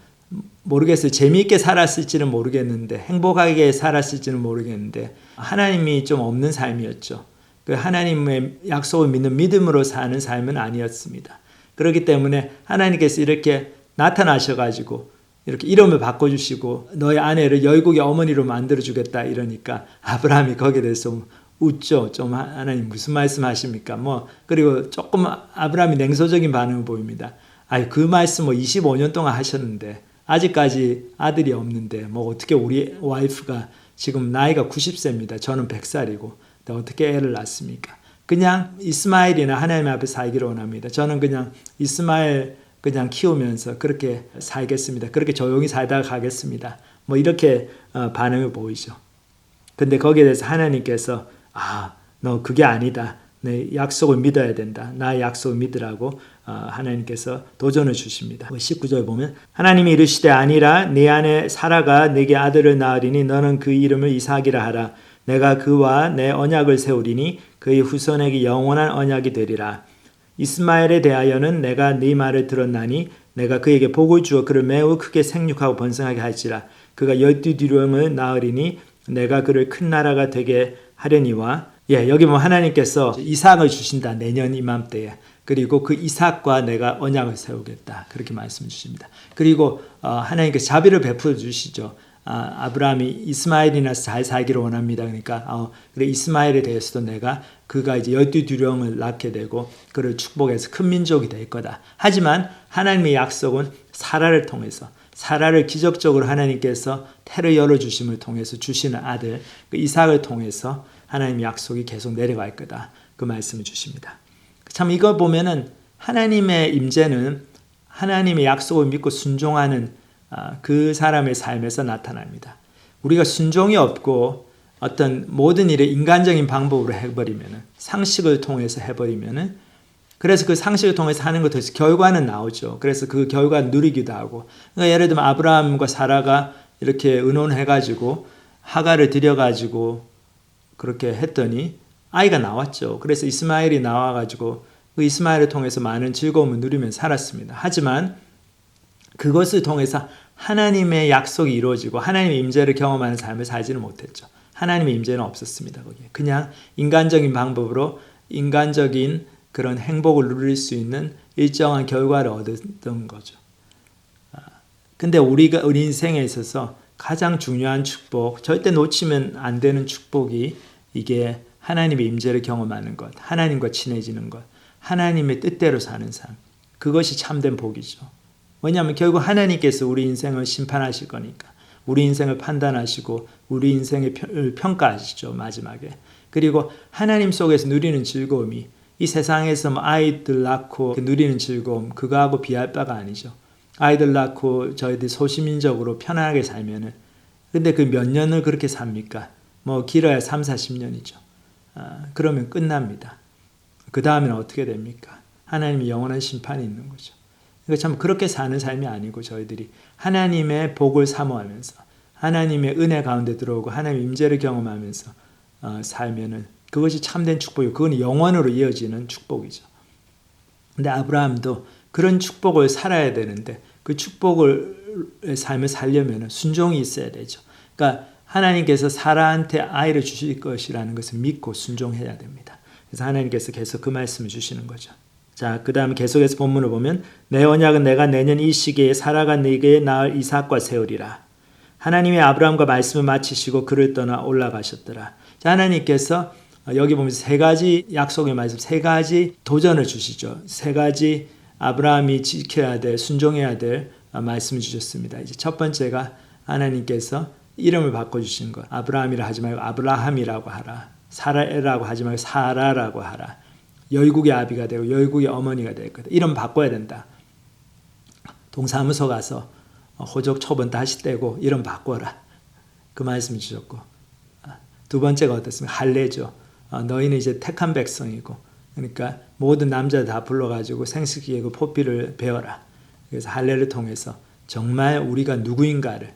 모르겠어요. 재미있게 살았을지는 모르겠는데 행복하게 살았을지는 모르겠는데 하나님이 좀 없는 삶이었죠. 그 하나님의 약속을 믿는 믿음으로 사는 삶은 아니었습니다. 그렇기 때문에 하나님께서 이렇게 나타나셔가지고 이렇게 이름을 바꿔주시고 너의 아내를 열국의 어머니로 만들어주겠다 이러니까 아브라함이 거기에 대해서 좀 웃죠. 좀 하나님 무슨 말씀하십니까? 그리고 조금 아브라함이 냉소적인 반응을 보입니다. 그 말씀 25년 동안 하셨는데 아직까지 아들이 없는데 어떻게 우리 와이프가 지금 나이가 90세입니다. 저는 100살이고 어떻게 애를 낳습니까? 그냥 이스마엘이나 하나님 앞에 살기를 원합니다. 저는 그냥 이스마엘 그냥 키우면서 그렇게 살겠습니다. 그렇게 조용히 살다가 가겠습니다. 이렇게 반응을 보이죠. 근데 거기에 대해서 하나님께서 너 그게 아니다. 내 약속을 믿어야 된다. 나의 약속을 믿으라고 하나님께서 도전을 주십니다. 19절 보면 하나님이 이르시되 아니라 네 안에 사라가 내게 아들을 낳으리니 너는 그 이름을 이삭이라 하라. 내가 그와 내 언약을 세우리니 그의 후손에게 영원한 언약이 되리라. 이스마엘에 대하여는 내가 네 말을 들었나니 내가 그에게 복을 주어 그를 매우 크게 생육하고 번성하게 할지라. 그가 12두령을 낳으리니 내가 그를 큰 나라가 되게 하려니와. 여기 보면 하나님께서 이삭을 주신다. 내년 이맘때에. 그리고 그 이삭과 내가 언약을 세우겠다. 그렇게 말씀 주십니다. 그리고 하나님께서 자비를 베풀어 주시죠. 아브라함이 이스마엘이나 잘 살기를 원합니다. 그러니까 그래 이스마엘에 대해서도 내가 그가 이제 12두령을 낳게 되고 그를 축복해서 큰 민족이 될 거다. 하지만 하나님의 약속은 사라를 통해서 사라를 기적적으로 하나님께서 태를 열어주심을 통해서 주시는 아들 그 이삭을 통해서 하나님의 약속이 계속 내려갈 거다. 그 말씀을 주십니다. 참 이거 보면은 하나님의 임재는 하나님의 약속을 믿고 순종하는 그 사람의 삶에서 나타납니다. 우리가 순종이 없고 어떤 모든 일을 인간적인 방법으로 해버리면은 상식을 통해서 해버리면은 그래서 그 상식을 통해서 하는 것에 대해서 결과는 나오죠. 그래서 그 결과를 누리기도 하고 그러니까 예를 들면 아브라함과 사라가 이렇게 의논해가지고 하가를 들여가지고 그렇게 했더니 아이가 나왔죠. 그래서 이스마엘이 나와가지고 그 이스마엘을 통해서 많은 즐거움을 누리면서 살았습니다. 하지만 그것을 통해서 하나님의 약속이 이루어지고 하나님의 임재를 경험하는 삶을 살지는 못했죠. 하나님의 임재는 없었습니다. 거기에. 그냥 인간적인 방법으로 인간적인 그런 행복을 누릴 수 있는 일정한 결과를 얻었던 거죠. 근데 우리 인생에 있어서 가장 중요한 축복, 절대 놓치면 안 되는 축복이 이게 하나님의 임재를 경험하는 것, 하나님과 친해지는 것, 하나님의 뜻대로 사는 삶. 그것이 참된 복이죠. 왜냐하면 결국 하나님께서 우리 인생을 심판하실 거니까. 우리 인생을 판단하시고 우리 인생을 평가하시죠. 마지막에. 그리고 하나님 속에서 누리는 즐거움이 이 세상에서 뭐 아이들 낳고 누리는 즐거움 그거하고 비할 바가 아니죠. 아이들 낳고 저희들 소시민적으로 편안하게 살면은 근데 그 몇 년을 그렇게 삽니까? 뭐 길어야 3, 40년이죠. 그러면 끝납니다. 그 다음에는 어떻게 됩니까? 하나님의 영원한 심판이 있는 거죠. 그러니까 참 그렇게 사는 삶이 아니고 저희들이 하나님의 복을 사모하면서 하나님의 은혜 가운데 들어오고 하나님의 임재를 경험하면서 살면은 그것이 참된 축복이고 그건 영원으로 이어지는 축복이죠. 근데 아브라함도 그런 축복을 살아야 되는데 그 축복을 삶을 살려면 순종이 있어야 되죠. 그러니까 하나님께서 사라한테 아이를 주실 것이라는 것을 믿고 순종해야 됩니다. 그래서 하나님께서 계속 그 말씀을 주시는 거죠. 자, 그 다음에 계속해서 본문을 보면 내 언약은 내가 내년 이 시기에 사라가 네게 낳을 이삭과 세우리라. 하나님이 아브라함과 말씀을 마치시고 그를 떠나 올라가셨더라. 자, 하나님께서 여기 보면서 세 가지 약속의 말씀, 세 가지 도전을 주시죠. 세 가지 아브라함이 지켜야 될, 순종해야 될 말씀을 주셨습니다. 이제 첫 번째가 하나님께서 이름을 바꿔주신 것. 아브라함이라 하지 말고 아브라함이라고 하라. 사라라고 하지 말고 사라라고 하라. 열국의 아비가 되고 열국의 어머니가 될 거다. 이름 바꿔야 된다. 동사무소 가서 호적 초본 다시 떼고 이름 바꿔라. 그 말씀 주셨고. 두 번째가 어떻습니까? 할례죠. 너희는 이제 택한 백성이고 그러니까 모든 남자들 다 불러가지고 생식기하고 포피를 배워라. 그래서 할례를 통해서 정말 우리가 누구인가를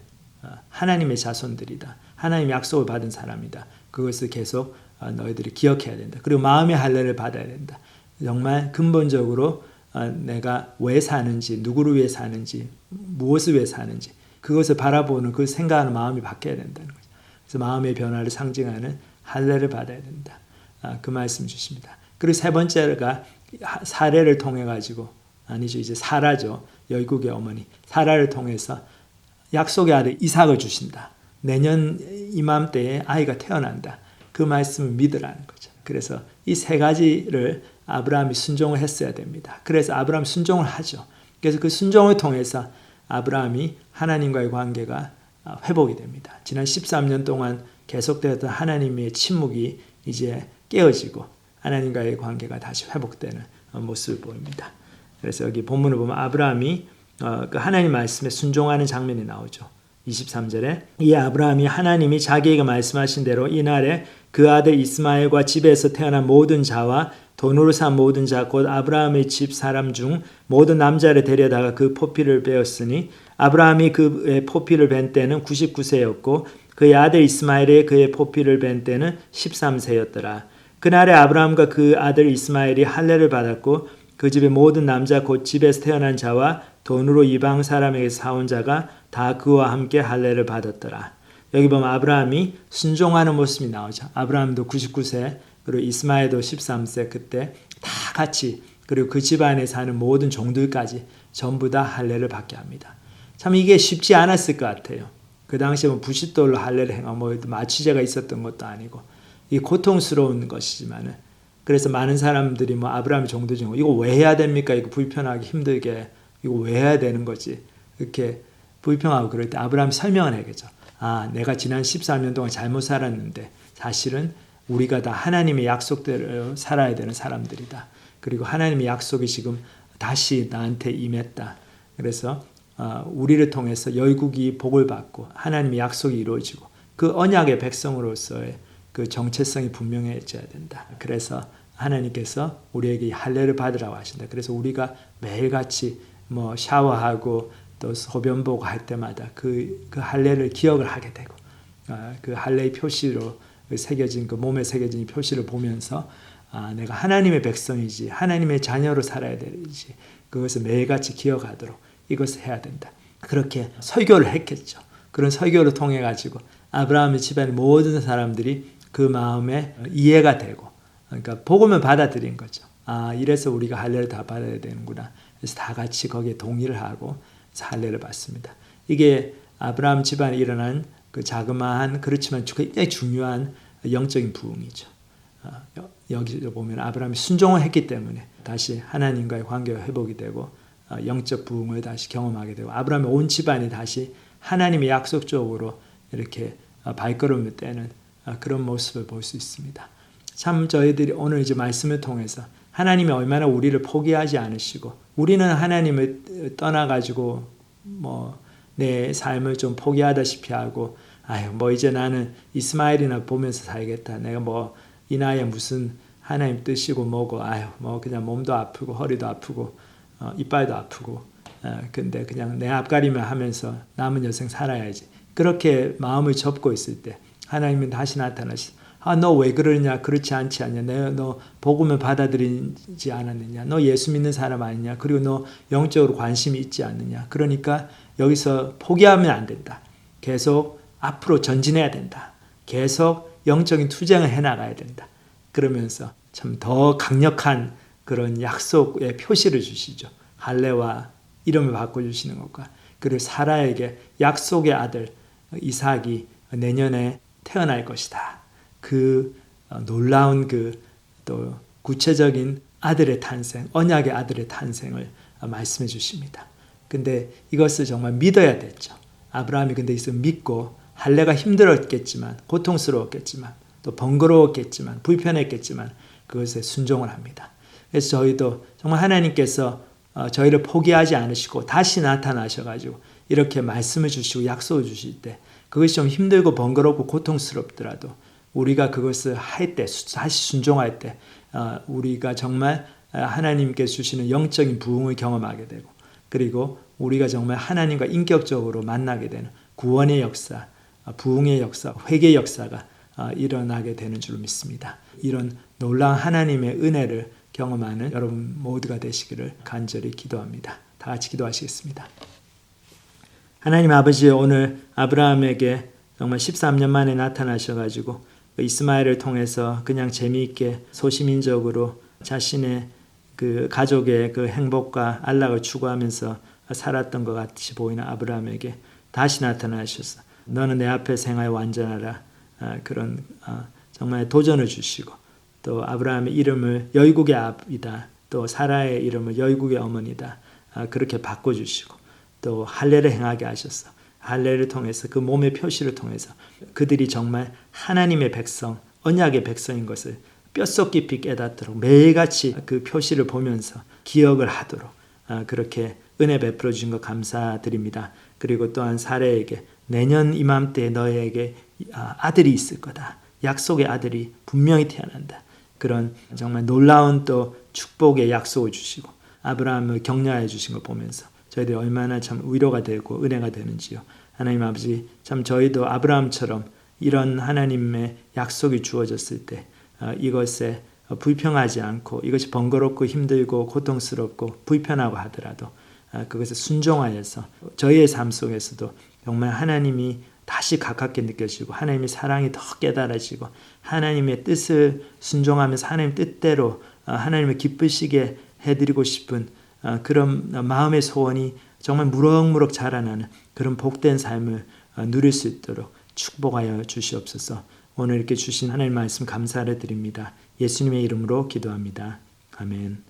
하나님의 자손들이다. 하나님의 약속을 받은 사람이다. 그것을 계속 너희들이 기억해야 된다. 그리고 마음의 할례를 받아야 된다. 정말 근본적으로 내가 왜 사는지, 누구를 위해 사는지, 무엇을 위해 사는지 그것을 바라보는 그 생각하는 마음이 바뀌어야 된다는 거죠. 그래서 마음의 변화를 상징하는 할례를 받아야 된다. 그 말씀 주십니다. 그리고 세 번째가 사례를 통해 가지고 아니죠. 이제 사라죠. 열국의 어머니. 사라를 통해서 약속의 아들 이삭을 주신다. 내년 이맘때에 아이가 태어난다. 그 말씀을 믿으라는 거죠. 그래서 이 세 가지를 아브라함이 순종을 했어야 됩니다. 그래서 아브라함이 순종을 하죠. 그래서 그 순종을 통해서 아브라함이 하나님과의 관계가 회복이 됩니다. 지난 13년 동안 계속되었던 하나님의 침묵이 이제 깨어지고 하나님과의 관계가 다시 회복되는 모습을 보입니다. 그래서 여기 본문을 보면 아브라함이 그 하나님 말씀에 순종하는 장면이 나오죠. 23절에 이 아브라함이 하나님이 자기에게 말씀하신 대로 이날에 그 아들 이스마엘과 집에서 태어난 모든 자와 돈으로 산 모든 자 곧 아브라함의 집 사람 중 모든 남자를 데려다가 그 포피를 베었으니 아브라함이 그의 포피를 벤 때는 99세였고 그의 아들 이스마엘이 그의 포피를 벤 때는 13세였더라. 그날에 아브라함과 그 아들 이스마엘이 할례를 받았고 그 집의 모든 남자 곧 집에서 태어난 자와 돈으로 이방 사람에게 사온 자가 다 그와 함께 할례를 받았더라. 여기 보면 아브라함이 순종하는 모습이 나오죠. 아브라함도 99세 그리고 이스마엘도 13세 그때 다 같이 그리고 그 집안에 사는 모든 종들까지 전부 다 할례를 받게 합니다. 참 이게 쉽지 않았을 것 같아요. 그 당시에 뭐 부싯돌로 할례를 행하고 뭐 마취제가 있었던 것도 아니고 이 고통스러운 것이지만은 그래서 많은 사람들이 뭐 아브라함의 종들 중에 이거 왜 해야 됩니까? 이거 불편하게 힘들게 이거 왜 해야 되는 거지? 이렇게 불평하고 그럴 때 아브라함이 설명을 해야겠죠. 아, 내가 지난 14년 동안 잘못 살았는데 사실은 우리가 다 하나님의 약속대로 살아야 되는 사람들이다. 그리고 하나님의 약속이 지금 다시 나한테 임했다. 그래서 우리를 통해서 열국이 복을 받고 하나님의 약속이 이루어지고 그 언약의 백성으로서의 그 정체성이 분명해져야 된다. 그래서 하나님께서 우리에게 할례를 받으라고 하신다. 그래서 우리가 매일같이 뭐 샤워하고 또 소변 보고 할 때마다 그 할례를 기억을 하게 되고 그 할례의 표시로 새겨진 그 몸에 새겨진 표시를 보면서 내가 하나님의 백성이지 하나님의 자녀로 살아야 되지 그것을 매일같이 기억하도록 이것을 해야 된다. 그렇게 설교를 했겠죠. 그런 설교를 통해 가지고 아브라함의 집안의 모든 사람들이 그 마음에 이해가 되고 그러니까 복음을 받아들인 거죠. 아, 이래서 우리가 할례를 다 받아야 되는구나. 그래서 다 같이 거기에 동의를 하고 할례를 받습니다. 이게 아브라함 집안에 일어난 그 자그마한 그렇지만 굉장히 중요한 영적인 부흥이죠. 여기 보면 아브라함이 순종을 했기 때문에 다시 하나님과의 관계가 회복이 되고 영적 부흥을 다시 경험하게 되고 아브라함의 온 집안이 다시 하나님의 약속 쪽으로 이렇게 발걸음을 떼는 그런 모습을 볼 수 있습니다. 참 저희들이 오늘 이제 말씀을 통해서 하나님이 얼마나 우리를 포기하지 않으시고 우리는 하나님을 떠나가지고 뭐 내 삶을 좀 포기하다시피 하고 아유 뭐 이제 나는 이스마엘이나 보면서 살겠다. 내가 뭐 이 나이에 무슨 하나님 뜻이고 뭐고 아유 뭐 그냥 몸도 아프고 허리도 아프고 이빨도 아프고 근데 그냥 내 앞가림을 하면서 남은 여생 살아야지. 그렇게 마음을 접고 있을 때 하나님은 다시 나타나시. 아, 너 왜 그러냐? 그렇지 않지 않냐? 내가 너 복음을 받아들이지 않았느냐? 너 예수 믿는 사람 아니냐? 그리고 너 영적으로 관심이 있지 않느냐? 그러니까 여기서 포기하면 안 된다. 계속 앞으로 전진해야 된다. 계속 영적인 투쟁을 해나가야 된다. 그러면서 참 더 강력한 그런 약속의 표시를 주시죠. 할례와 이름을 바꿔주시는 것과 그리고 사라에게 약속의 아들 이삭이 내년에 태어날 것이다. 그 놀라운 그 또 구체적인 아들의 탄생, 언약의 아들의 탄생을 말씀해 주십니다. 근데 이것을 정말 믿어야 됐죠. 아브라함이 근데 이것을 믿고 할례가 힘들었겠지만 고통스러웠겠지만 또 번거로웠겠지만 불편했겠지만 그것에 순종을 합니다. 그래서 저희도 정말 하나님께서 저희를 포기하지 않으시고 다시 나타나셔가지고 이렇게 말씀을 주시고 약속을 주실 때 그것이 좀 힘들고 번거롭고 고통스럽더라도 우리가 그것을 할 때, 다시 순종할 때 우리가 정말 하나님께서 주시는 영적인 부흥을 경험하게 되고 그리고 우리가 정말 하나님과 인격적으로 만나게 되는 구원의 역사, 부흥의 역사, 회개의 역사가 일어나게 되는 줄 믿습니다. 이런 놀라운 하나님의 은혜를 경험하는 여러분 모두가 되시기를 간절히 기도합니다. 다 같이 기도하시겠습니다. 하나님 아버지, 오늘 아브라함에게 정말 13년 만에 나타나셔가지고 이스마엘을 통해서 그냥 재미있게 소시민적으로 자신의 그 가족의 그 행복과 안락을 추구하면서 살았던 것 같이 보이는 아브라함에게 다시 나타나셔서 너는 내 앞에서 행하여 완전하라, 그런 정말 도전을 주시고 또 아브라함의 이름을 열국의 아비다, 또 사라의 이름을 열국의 어머니다, 그렇게 바꿔주시고 또 할례를 행하게 하셔서 할례를 통해서 그 몸의 표시를 통해서 그들이 정말 하나님의 백성, 언약의 백성인 것을 뼛속 깊이 깨닫도록 매일같이 그 표시를 보면서 기억을 하도록 그렇게 은혜 베풀어 주신 것 감사드립니다. 그리고 또한 사라에게 내년 이맘때 너에게 아들이 있을 거다. 약속의 아들이 분명히 태어난다. 그런 정말 놀라운 또 축복의 약속을 주시고 아브라함을 격려해 주신 걸 보면서 저희들이 얼마나 참 위로가 되고 은혜가 되는지요. 하나님 아버지, 참 저희도 아브라함처럼 이런 하나님의 약속이 주어졌을 때 이것에 불평하지 않고 이것이 번거롭고 힘들고 고통스럽고 불편하고 하더라도 그것에 순종하여서 저희의 삶 속에서도 정말 하나님이 다시 가깝게 느껴지고 하나님의 사랑이 더 깨달아지고 하나님의 뜻을 순종하면서 하나님 뜻대로 하나님을 기쁘시게 해드리고 싶은 그런 마음의 소원이 정말 무럭무럭 자라나는 그런 복된 삶을 누릴 수 있도록 축복하여 주시옵소서. 오늘 이렇게 주신 하나님 말씀 감사를 드립니다. 예수님의 이름으로 기도합니다. 아멘.